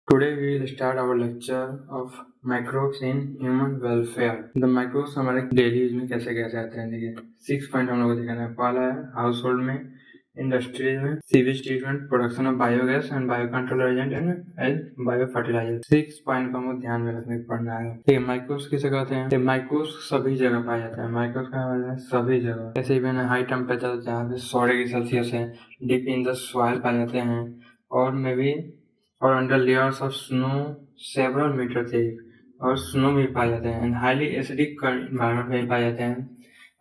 Today we will start our lecture of microbes in human welfare. The microbes हमारे daily use में कैसे कैसे आते हैं। देखिए 6 पॉइंट हम लोग को दिखाना है। पहला है हाउस होल्ड में, इंडस्ट्रीज में, sewage treatment, production of biogas and biocontrol agent and biofertiliser. 6 point को हमको ध्यान में रखने पड़ना है। ठीक है, माइक्रोब्स किसे कहते हैं? माइक्रोब्स सभी जगह पाए जाते हैं। माइक्रोब्स का मतलब सभी जगह, जैसे इवन हाई टेम्परेचर जहाँ पे 100 डिग्री सेल्सियस है, डीप इन द सॉइल पाए जाते हैं, और मे बी और under layers of snow several metre thick, और स्नो में पाए जाते हैं। एंड हाईली एसिडिक एनवायरनमेंट में पाए जाते हैं।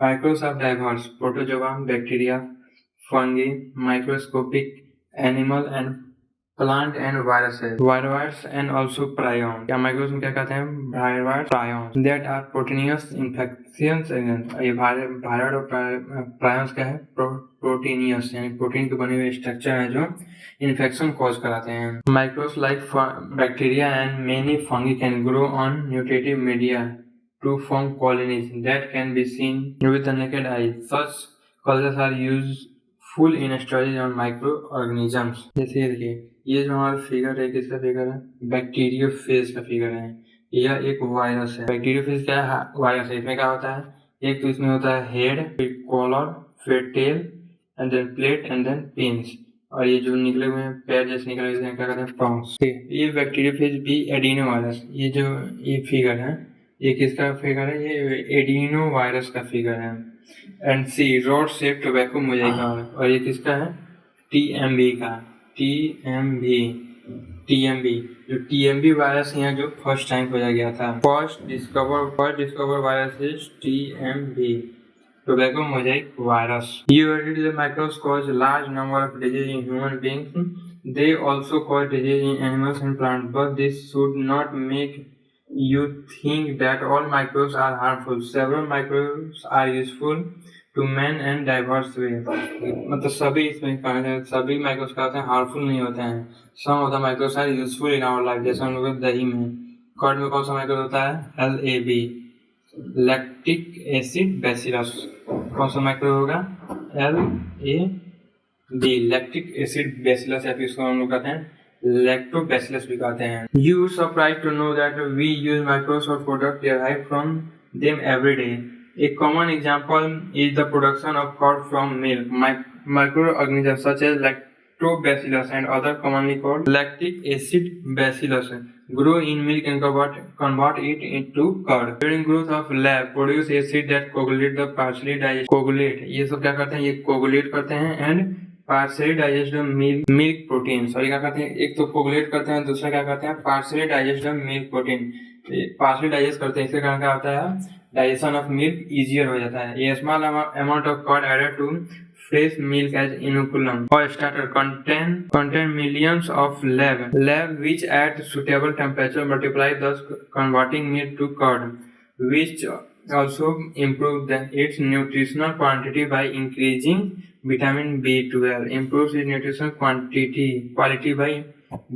Microbes of diverse, protozoa, bacteria, fungi, microscopic animal and plant and virus and also prion. क्या माइक्रोब्स में क्या कहते हैं? Virus, prion that are proteinaceous infections agent. ये वायरस और प्रायंस क्या है? प्रोटीनियस यानी प्रोटीन के बने हुए स्ट्रक्चर हैं जो इन्फेक्शन कॉज कराते हैं। Microbes like bacteria and many fungi can grow on nutritive media to form colonies that can be seen with the naked eye. Such colonies are useful in studies on microorganisms. जैसे ये देखिए, ये जो हमारा figure है किसका figure है? Bacteriophage का फिगर है। यह एक वायरस है। बैक्टीरियोफेज क्या है? वायरस है। इसमें क्या होता है? एक तो इसमें होता है हेड, फिर कॉलर, फिर tail and then plate and then pins, और ये जो निकले हुए हैं पैर जैसे निकले हुए हैं क्या कहते हैं? प्रॉन्स। ये बैक्टीरियोफेज बी एडिनो वायरस। ये जो ये फिगर है ये किसका फिगर है? ये एडिनो वायरस का फिगर है। And see rod shape tobacco mosaic, और ये किसका है? टीएमबी का। टीएमबी जो टीएमबी वायरस यहाँ जो फर्स्ट टाइम खोजा गया था, first discover virus is TMB, tobacco mosaic virus. The microbes cause large number of diseases in human beings. They also cause disease in animals and plants, but this should not make you think that all microbes are harmful. Several microbes are useful to man and diverse way. मतलब सभी इसमें कहा जाए, सभी microbes कहते हैं harmful नहीं होते हैं। Some of the microbes are useful in our life. जैसे हम लोग दही में, कर्ड में कौन सा माइक्रोब होता है? LAB, lactic acid bacillus. कौन सा माइक्रोब होगा? LAB, लैक्टिक एसिड बैसिलस, या फिर इसको हम लोग कहते हैं लैक्टोबैसिलस भी कहते हैं। You are surprised to know that we use microbes or products derived from them every day. A common example is the production of curd from milk. Microorganisms such as lactobacillus and other commonly called lactic acid bacillus grow in milk and convert it into curd. During growth of lab produce acid that coagulate the partially digest coagulate, ये सब क्या करते हैं? ये coagulate करते हैं and partially digest the milk protein। Sorry क्या करते हैं? एक तो कोगुलेट करते हैं, दूसरा क्या करते हैं? partially digest the milk protein। partially digest करते हैं, इसके कारण क्या होता है? डाइजेशन ऑफ मिल्क इजियर हो जाता है। ये small amount of curd added to fresh milk as inoculum or starter contain millions of lab which at suitable temperature multiply, thus converting milk to curd, which also improve its nutritional quantity by increasing vitamin B12, improves its nutritional quality by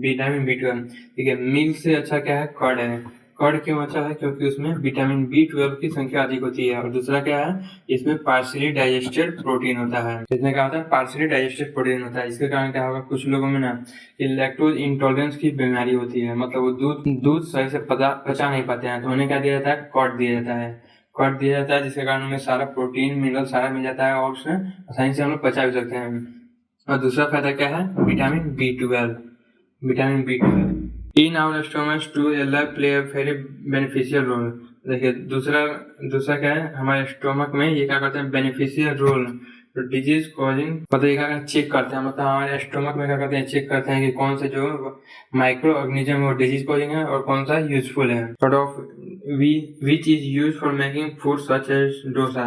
vitamin B12। ठीक है, milk से अच्छा क्या है? Curd है। Curd क्यों अच्छा है? क्योंकि उसमें विटामिन B12 की संख्या अधिक होती है। और दूसरा क्या है? इसमें पार्शियली डाइजेस्टेड प्रोटीन होता है। इसमें क्या होता है? पार्शियली डाइजेस्टेड प्रोटीन होता है। इसके कारण क्या होगा? कुछ लोगों में ना लैक्टोज इंटॉलरेंस की बीमारी होती है, मतलब वो दूध सही से पचा नहीं पाते हैं, तो उन्हें क्या दिया जाता है? कर्ड दिया जाता है। कर्ड दिया जाता है जिसके कारण उन्हें सारा प्रोटीन मिनरल सारा मिल जाता है, और उसमें आसानी से हम लोग पचा भी सकते हैं। और दूसरा फायदा क्या है? Vitamin B12। In our stomachs too, lab play a very beneficial role। देखिए दूसरा क्या है? हमारे स्टोमक में ये क्या करते हैं? Beneficial role. तो डिजीज कॉजिंग पता ये क्या चेक करते हैं, मतलब हमारे स्टोमक में क्या करते हैं? चेक करते हैं कि कौन से जो माइक्रो ऑर्गेनिज्म वो डिजीज कॉजिंग है और कौन सा यूजफुल है। Sort of which is use for making food such as dosa.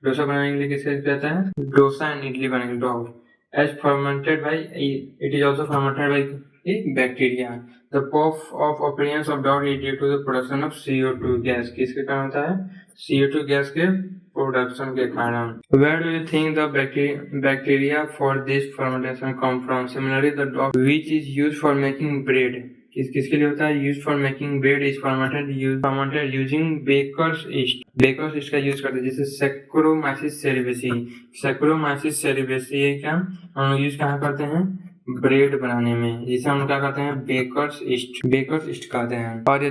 Dosa बनाने के लिए किसका कहता है? डोसा एंड इडली बनाने के लिए as fermented by it is also fermented by a bacteria। The puff of appearance of doubt is due to the production of CO2 gas। किसके कारण होता है? CO2 गैस के प्रोडक्शन के कारण। Where do you think the bacteria for this fermentation come from? Similarly, the dough which is used for making bread, किसके लिए होता है? Used for making bread is fermented using baker's yeast। Baker's इसका use करते हैं, जैसे saccharomyces सेरेबेसी। ये क्या हम यूज कहाँ करते हैं? ब्रेड बनाने में, जिसे हम क्या कहते हैं बेकर्स ईस्ट कहते हैं। और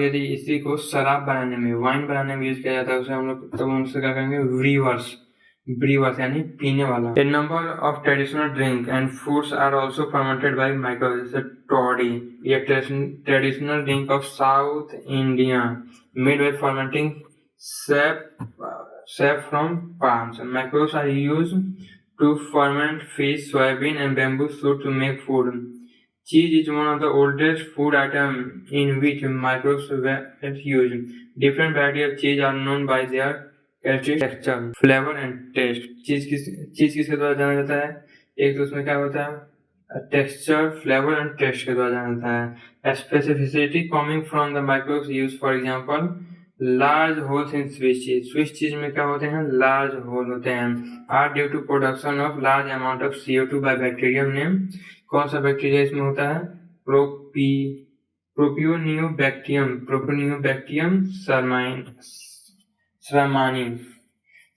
यदि इसी को शराब बनाने में, वाइन बनाने में यूज किया जाता है, उसे हम लोग तब उनसे क्या करेंगे ब्रीवर्स यानी पीने वाला। A number of traditional drink and foods are also fermented by micro, जैसे टॉडी, ये traditional drink of south India made by fermenting sap from palms. Macros are used to ferment fish, soybean and bamboo shoot to make food. Cheese is one of the oldest food items in which microbes were used. Different varieties of cheese are known by their characteristic texture, flavor and taste. चीज किसके द्वारा जाना जाता है? एक तो उसमें क्या होता है टेक्सचर, फ्लेवर एंड टेस्ट के द्वारा जाना जाता है। Specificity coming from the microbes use for example large holes in Swiss cheese में क्या होते हैं लार्ज होल होते हैं। Are due to production of large amount of CO2 by bacterium name, कौन सा बैक्टीरिया इसमें होता है प्रोपियोनियोबैक्टीरियम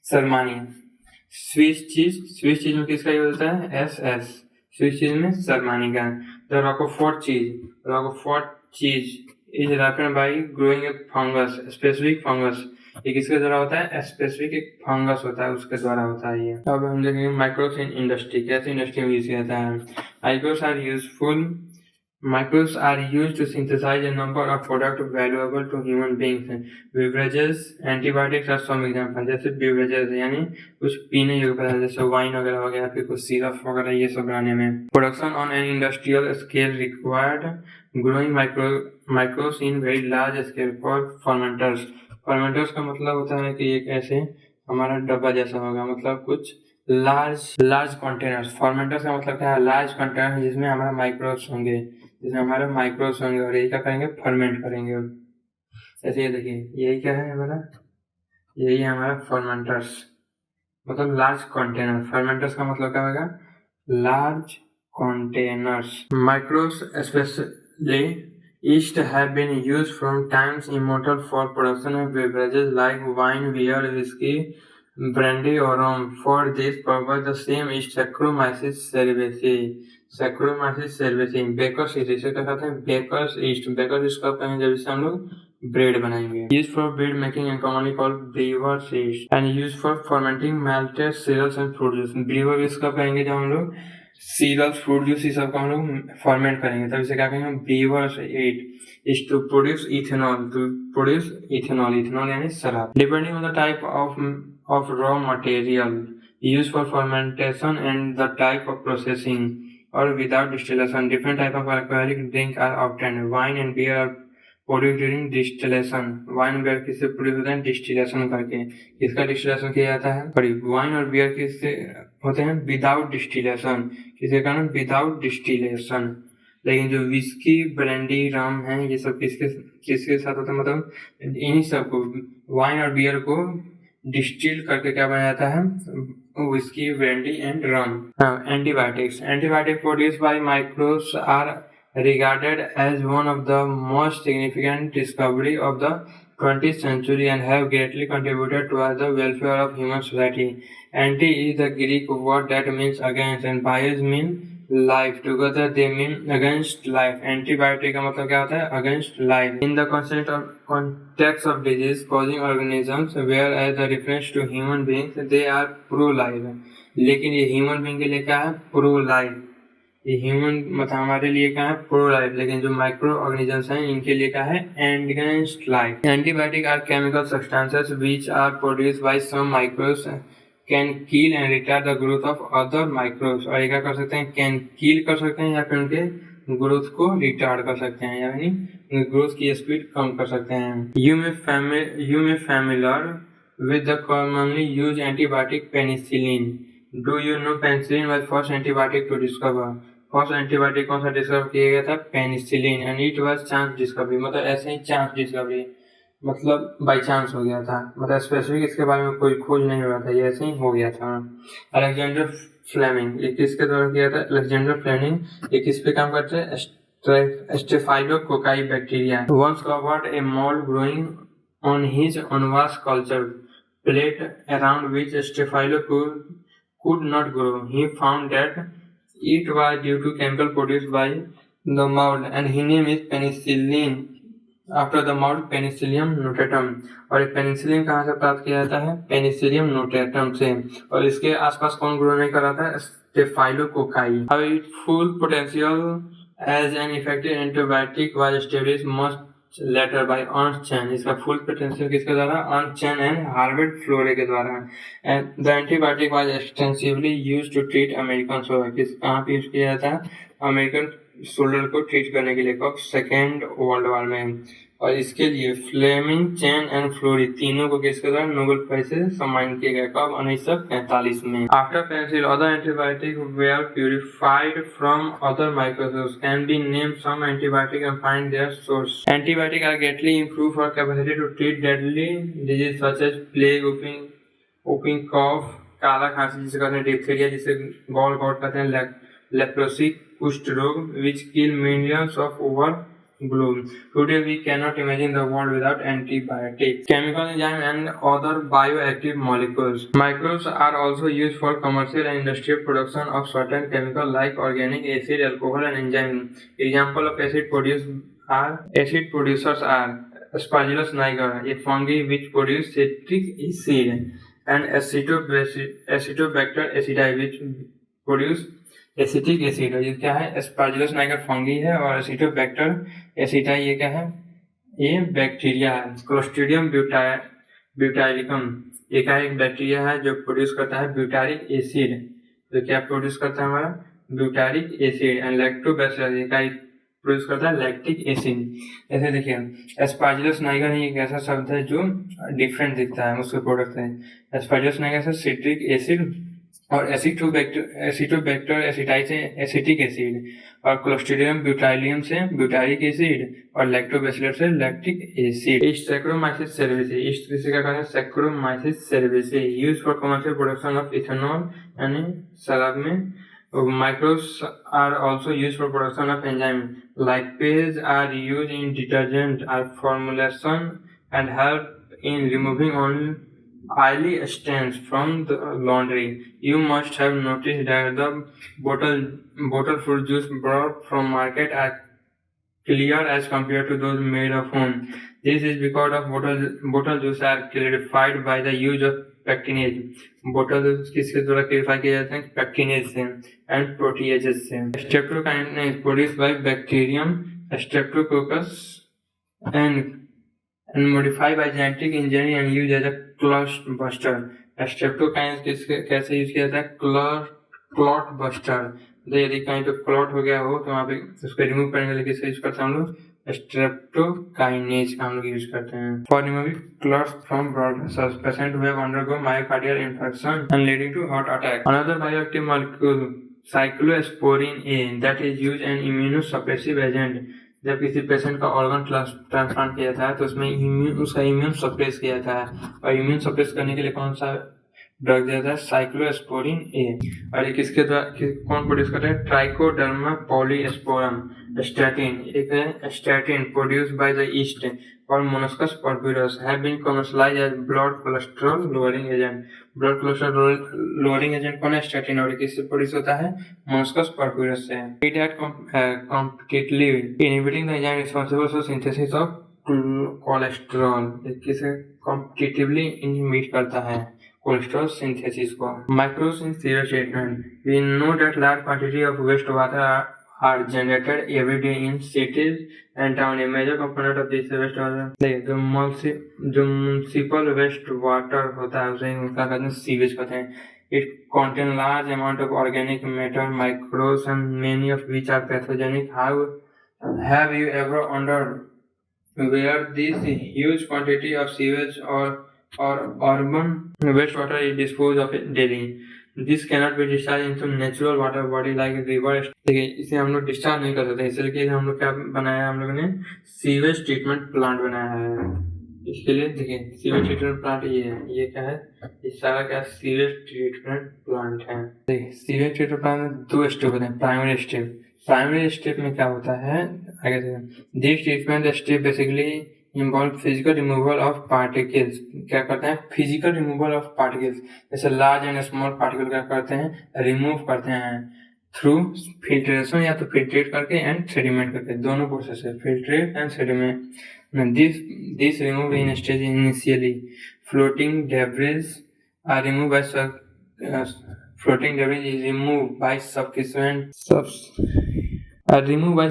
सरमानी। स्विच चीज में किसका यूज होता है SS, स्विच चीज में सरमानी का। The Roquefort cheese is ripened by growing a fungus, specific fungus, ये किसके द्वारा होता है स्पेसिफिक एक फंगस होता है उसके द्वारा होता है ये। अब हम देखेंगे माइक्रोब्स इन इंडस्ट्री, कैसे इंडस्ट्री में यूज किया जाता है। Microbes are used to synthesize a number of products valuable to human beings. Beverages, antibiotics are some examples. जैसे beverages यानी कुछ पीने योग्य पदार्थ जैसे वाइन वगैरह हो गया, फिर कुछ सिरप वगैरह, ये सब बनाने में। Production on an industrial scale required growing microbes in very large scale for fermenters. Fermenters का मतलब होता है कि एक ऐसे हमारा डब्बा जैसा होगा, मतलब कुछ लार्ज कंटेनर्स। फर्मेंटर्स का मतलब क्या है लार्ज कंटेनर जिसमें हमारा माइक्रोब्स होंगे, और यही क्या करेंगे फर्मेंट करेंगे। जैसे ये देखिए यही क्या है हमारा फर्मेंटर्स, मतलब लार्ज कंटेनर। फर्मेंटर्स का मतलब क्या होगा large containers. Microbes specially yeast have been used from times immemorial for production of beverages like wine, beer, whiskey, brandy or rum. For this purpose, the same yeast Saccharomyces cerevisiae baker's yeast, इसे क्या कहते हैं bakers east कब कहेंगे जब इससे हम लोग ब्रेड बनाएंगे। Use for bread making and commonly called brewer's yeast and use for fermenting malted cereals and fruit juice. Brewer yeast कब कहेंगे जब हम लोग सीरियल्स फ्रूट जूस ये सब का हम लोग फर्मेंट करेंगे, तब इसे क्या कहेंगे brewer's yeast is to produce ethanol यानी शराब। Depending on the type of raw material used for fermentation and the type of processing or without distillation, different type of alcoholic drink are obtained. Wine and beer are produced during distillation. Wine and beer किससे produce होते हैं distillation करके। किसका distillation किया जाता है wine और beer किससे होते हैं विदाउट डिस्टिलेशन, किसके कारण विदाउट डिस्टिलेशन। लेकिन जो विस्की ब्रांडी रम है ये सब किसके साथ होता है, मतलब इन्हीं सब को वाइन और बियर को डिस्टिल करके क्या बनाया जाता है whisky brandy and rum. Antibiotic produced by microbes are regarded as one of the most significant discovery of the 20th century and have greatly contributed towards the welfare of human society. Anti is the Greek word that means against and bios mean life. Together they mean against life. Antibiotic का मतलब क्या होता है against life. In the context of disease causing organisms, whereas the reference to human beings they are pro-life. लेकिन ये human being के लिए क्या है pro-life. ये ह्यूमन मतलब हमारे लिए क्या है प्रो लाइफ, लेकिन जो माइक्रो ऑर्गेनिजम्स हैं इनके लिए क्या है against life. Antibiotic are chemical substances which are produced by some microbes can kill and retard the growth of other microbes. और ये क्या कर सकते हैं कैन किल कर सकते हैं या फिर उनके ग्रोथ को रिटार्ड कर सकते हैं, यानी ग्रोथ की स्पीड कम कर सकते हैं। You may familiar with the commonly used antibiotic penicillin. Do you know penicillin was first antibiotic to discover. First antibiotic कौन सा डिस्कवर किया गया था penicillin and it was chance discovery, मतलब ऐसे ही चांस डिस्कवरी, मतलब बाय चांस हो गया था, मतलब स्पेसिफिक इसके बारे में कोई खोज नहीं हुआ था, ये ऐसे ही हो गया था। अलेक्जेंडर फ्लेमिंग ये किसके द्वारा किया था अलेक्जेंडर फ्लेमिंग, ये किस पे काम करते हैं staphylococci bacteria. Once covered a mould growing on his unwashed culture plate around which staphylococci could not grow. He found that It was due to chemical produced by the mold and his name is penicillin after the mold Penicillium notatum। और ये penicillin कहाँ से प्राप्त किया जाता है? Penicillium notatum से। और इसके आसपास कौन ग्रो नहीं कर रहा था? स्टेफाइलोकोकाई। अब its full potential as an effective antibiotic was established much later by Ernst Chen। इसका फुल पोटेंशियल किसके द्वारा? Ernst Chain and Harvard Florey के द्वारा। And the antibiotic was extensively used to treat American soldier. किस कहाँ पे use किया जाता है? अमेरिकन सोल्जर को ट्रीट करने के लिए कब? सेकेंड वर्ल्ड वॉर में। और इसके लिए फ्लेमिंग, चैन एंड फ्लोरी तीनों को किसके द्वारा नोबेल प्राइज से सम्मानित किया गया? कब? 1945 में। After penicillin other antibiotic were purified from other microbes can be name some antibiotic and find their source. Antibiotic are greatly improve for capacity to treat deadly disease such as plague, whooping cough, काला खांसी जिसे कहते हैं, diphtheria जिसे gall got कहते हैं, leprosy कुष्ठ रोग which kill millions of over globe. Today we cannot imagine the world without antibiotics. Chemical enzyme and other bioactive molecules. Microbes are also used for commercial and industrial production of certain chemicals like organic acid, alcohol and enzyme. Example of acid producers are Aspergillus niger, a fungi which produce citric acid, and Acetobacter acidi which produce acetic acid. ये क्या है? एस्पार्जिलस Niger fungi है और Acetobacter एसिडाई ये क्या है? ये bacteria है। क्लोस्ट्रीडियम ब्यूटाइलिकम ये क्या है? एक बैक्टीरिया है जो प्रोड्यूस करता है ब्यूटारिक एसिड। तो क्या प्रोड्यूस करता है हमारा? Butyric acid. एंड लैक्टोबैसिलस ये क्या प्रोड्यूस करता है? Lactic acid. ऐसे देखिए एस्पार्जिलस नाइगर एक ऐसा शब्द है जो डिफरेंट दिखता है, उसके प्रोडक्ट है। एस्पार्जिलस नाइगर से सिट्रिक एसिड और एसिटोबैक्टर एसिडाई से एसिटिक एसिड और क्लोस्ट्रीडियम ब्यूटाइलियम से ब्यूटारिक एसिड और लैक्टोबैसिलस से लैक्टिक एसिड। सैक्रोमाइसिस सेरेविसी इस किसी का है? Saccharomyces cerevisiae used for commercial production of ethanol यानी शराब में। Microbes are also used for production of enzyme. Lipases are used in detergent or formulation and help in removing oily stains from the laundry. You must have noticed that the bottle fruit juice brought from market are clear as compared to those made of home. This is because of bottle juice are clarified by the use of pectinase. बोतल किसके द्वारा clarify किए जाते हैं? Pectinase से and proteases से। Streptokinase produced by bacterium Streptococcus and modified by genetic engineering and used as a clot buster. Streptokinase कैसे use किया जाता है? Clot buster. तो यदि कहीं पे क्लॉट हो गया हो तो वहाँ पे उसको रिमूव करने के लिए किसका यूज करते हैं हम लोग? स्ट्रेप्टोकाइनेज का हम लोग यूज करते हैं। For removing clots from blood vessels patient who have undergo myocardial infection and leading to heart attack. Another bioactive molecule cyclosporin A that is used an immunosuppressive agent. जब किसी पेशेंट का organ transplant किया जाता है तो उसमें उसका immune suppress किया जाता है और इम्यून सप्रेस करने के लिए कौन सा ड्रग दिया जाता है? साइक्लोस्पोरिन ए। और ये किसके द्वारा कौन प्रोड्यूस करता है? Trichoderma polysporum. स्टैटिन एक है statin produced by the yeast और Monascus purpureus have been commercialised as blood cholesterol lowering agent. Blood cholesterol lowering agent कौन है? स्टैटिन। और किससे प्रोड्यूस होता है? मोलस्कस पर्प्यूरस से। It had competitively inhibiting the enzyme responsible for synthesis of cholesterol. किसे competitively inhibit करता है? कोलेस्ट्रॉल सिंथेसिस को। Microbes in sewage treatment we know that large quantity of waste water are generated every day in cities and town. A major component of this waste water देखिए जो municipal waste water होता है उसे उनका कहते हैं sewage कहते हैं। It contain large amount of organic matter, microbes and many of which are pathogenic. Have you ever wondered where this huge quantity of sewage or urban wastewater is disposed of daily? This cannot be discharged into natural water body like river. देखिए इसे हम लोग discharge नहीं कर सकते, इसलिए हम लोग क्या बनाया? हम लोगों ने सीवेज ट्रीटमेंट प्लांट बनाया है। इसके लिए देखिए सीवेज ट्रीटमेंट प्लांट ये है, ये क्या है? इस सारा क्या सीवेज ट्रीटमेंट प्लांट है। देखिए सीवेज ट्रीटमेंट प्लांट में दो स्टेप होते हैं। प्राइमरी स्टेप में क्या होता है? आगे से this treatment step basically involve physical removal of particles. क्या करते हैं? फिजिकल रिमूवल ऑफ पार्टिकल्स, जैसे लार्ज एंड स्मॉल पार्टिकल क्या करते हैं? रिमूव करते हैं थ्रू फिल्ट्रेशन या तो फिल्ट्रेट करके एंड सेडिमेंट करके, दोनों प्रोसेस है, filtrate and sediment. This remove in stage initially floating debris are remove by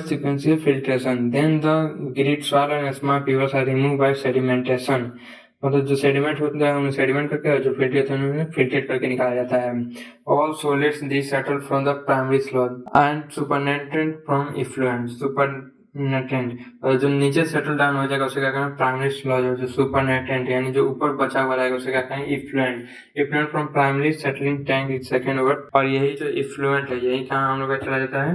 sequential filtration. Then the grit soil and small pebbles are removed by sedimentation. मतलब जो sediment होता है उन्हें sediment करके और जो फिल्ट्रेशन उन्हें फिल्ट्रेट करके निकाला जाता है। All solids desettle from the primary sludge and supernatant from effluent. Supernatant और जो नीचे सेटल डाउन हो जाएगा उसे क्या कहेंगे प्राइमरी स्लज, और जो सुपरनेटेंट यानी जो ऊपर बचा हुआ रहेगा उसे क्या कहेंगे effluent from primary settling tank is second word. और यही जो इफ्लुएंट है यही कहाँ हम लोग का चला जाता है,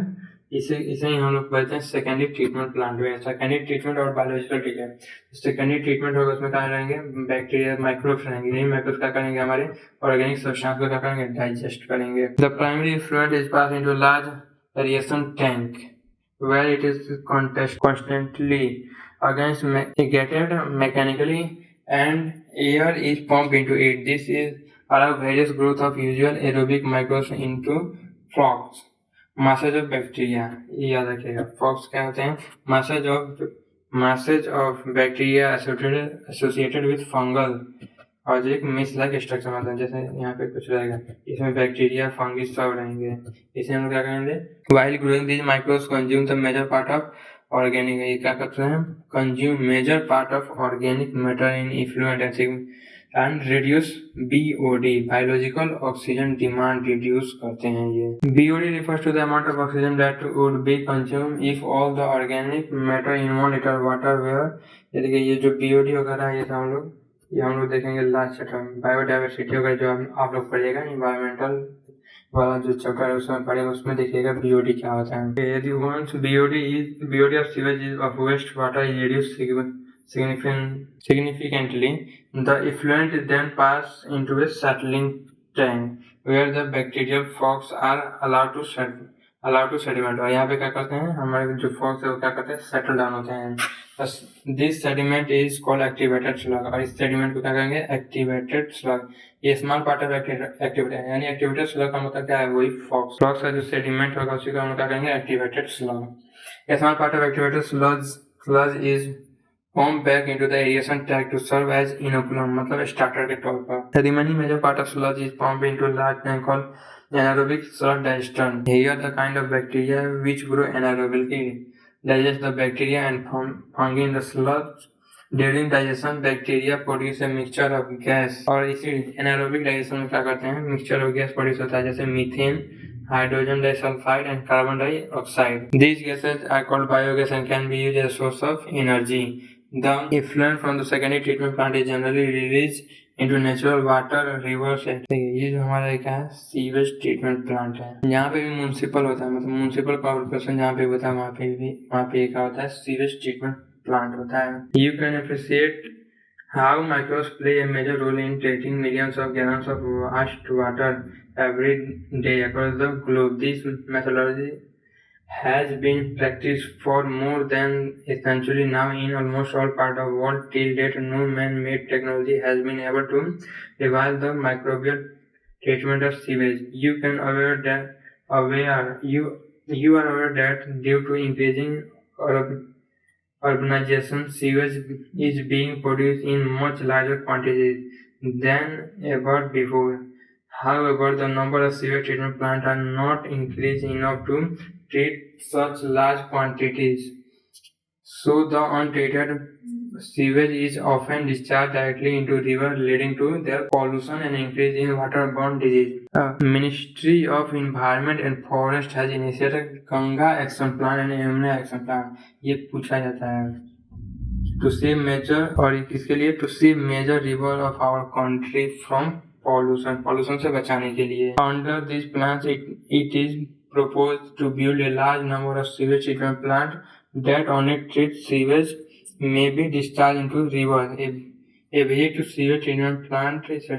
इसे ही हम लोग कहते हैं सेकेंडरी ट्रीटमेंट प्लांट में। सेकेंडरी ट्रीटमेंट और बायोलॉजिकल ट्रीटमेंट, सेकेंडरी ट्रीटमेंट होगा उसमें क्या रहेंगे बैक्टीरिया माइक्रोब्स रहेंगे, यही माइक्रोब्स क्या करेंगे हमारे ऑर्गेनिक सब्सटेंस को क्या करेंगे डाइजेस्ट करेंगे। The primary effluent is pass into large aeration tank where it is constantly irrigated mechanically and air is pumped into it. This is allow various growth of usual aerobic microbes into frogs. Masses of bacteria, ये याद रखिएगा, frogs क्या होते हैं, masses of bacteria associated with fungal और एक miss like structure मतलब जैसे यहाँ पे कुछ रहेगा, इसमें बैक्टीरिया फंगस सब रहेंगे, इसे हम लोग क्या करेंगे while growing these microbes consume the major part of organic, ये क्या करते हैं consume major part of organic matter in effluent and reduce BOD biological oxygen demand reduce करते हैं। ये BOD refers to the amount of oxygen that would be consume if all the organic matter in 1 litre water were. ये देखिए ये जो BOD वगैरह है ये हम लोग देखेंगे लास्ट चैप्टर में, बायोडाइवर्सिटी वगैरह जो आप लोग पढ़िएगा इन्वायरमेंटल वाला जो चैप्टर है उसमें पढ़ेगा, उसमें देखिएगा बीओडी क्या होता है। यदि once BOD of sewage of waste water is reduce significantly, the effluent then pass into a settling tank where the bacterial frogs are allowed to sediment। और यहाँ पे क्या करते हैं हमारे जो frogs है वो क्या करते हैं सेटल डाउन होते हैं। This sediment is called activated slug, और इस सेडिमेंट को क्या कहेंगे एक्टिवेटेड स्लग। ये स्मॉल पार्ट ऑफ एक्टिवेटेड यानी एक्टिवेटेड स्लग का मतलब क्या है वही फ्रॉग्स का जो सेडिमेंट होगा उसी को हम क्या कहेंगे activated slug. Small part of activated slug is pumped back into the aeration tank to serve as inoculum, मतलब स्टार्टर के तौर पर। The remaining major part of sludge is pumped into a large tank called anaerobic sludge digester. Here the kind of bacteria which grow anaerobically digest the bacteria and fungi in the sludge. During digestion, bacteria produce a mixture of gas, और इसी anaerobic digestion में क्या करते हैं mixture of gas produce होता है जैसे methane, hydrogen disulfide and carbon dioxide. These gases are called biogas and can be used as a source of energy. The effluent from the secondary treatment plant is generally released into natural water, rivers and ये जो हमारा क्या है sewage treatment plant है। यहाँ पे भी municipal होता है, मतलब म्युनिसिपल कॉर्पोरेशन जहाँ पे होता है वहाँ पे क्या होता है सीवेज ट्रीटमेंट प्लांट होता है। You can appreciate how microbes play a major role in treating millions of gallons of wastewater every day across the globe. This methodology has been practiced for more than a century now in almost all parts of the world. Till date, no man-made technology has been able to revive the microbial treatment of sewage. You are aware that due to increasing urbanization, sewage is being produced in much larger quantities than ever before. However, the number of sewage treatment plants are not increased enough to treat such large quantities. So the untreated sewage is often discharged directly into rivers, leading to their pollution and increase in waterborne disease. Ministry of Environment and Forest has initiated Ganga Action Plan and Yamuna Action Plan. ये पूछा जाता है to save major और किसके लिए to save major river of our country from pollution से बचाने के लिए। Under these plans, it is proposed to build a large number of sewage treatment plants that only treat sewage may be discharged into rivers. A visit to sewage treatment plant is